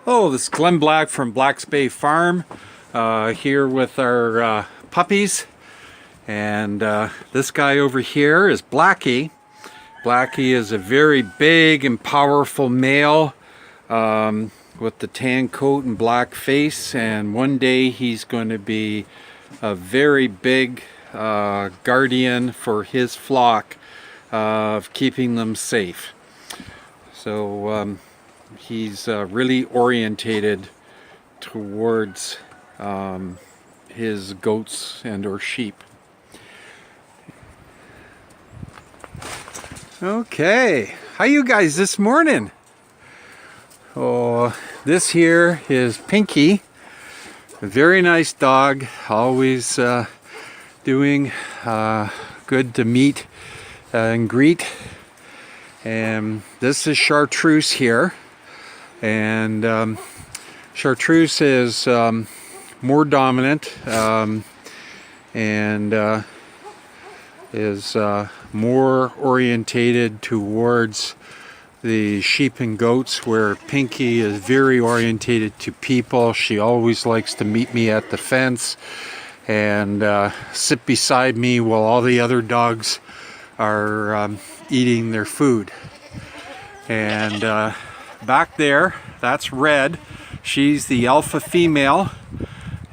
Oh, this is Glenn Black from Black's Bay Farm, here with our puppies. And this guy over here is Blackie. Blackie is a very big and powerful male with the tan coat and black face. And one day he's going to be a very big guardian for his flock of keeping them safe. So he's really orientated towards his goats and or sheep. Okay, how you guys this morning? Oh, this here is Pinky, a very nice dog, always doing good to meet and greet. And this is Chartreuse here. And Chartreuse is more dominant and is more orientated towards the sheep and goats, where Pinky is very orientated to people. She always likes to meet me at the fence and sit beside me while all the other dogs are eating their food. And back there, that's Red. She's the alpha female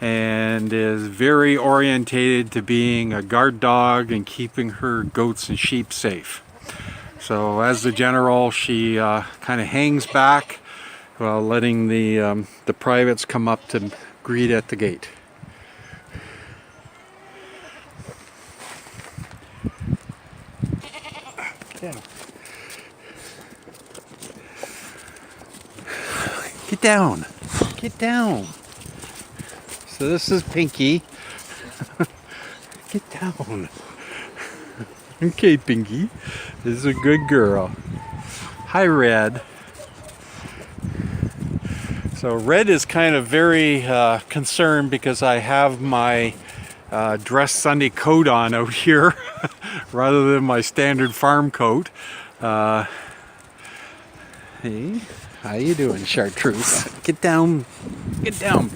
and is very orientated to being a guard dog and keeping her goats and sheep safe. So as the general, she kind of hangs back while letting the privates come up to greet at the gate. Yeah. Get down. Get down. So this is Pinky. Get down. Okay, Pinky. This is a good girl. Hi, Red. So Red is kind of very concerned because I have my dress Sunday coat on out here rather than my standard farm coat. Hey. How you doing, Chartreuse? Get down, Pinky. Get down.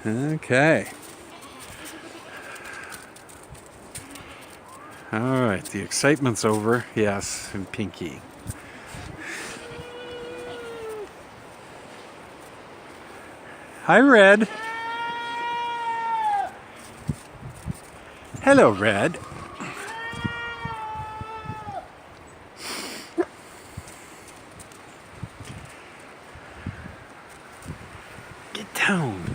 Okay. All right, the excitement's over. Yes, and Pinky. Hi, Red. Hello, Red. Get down.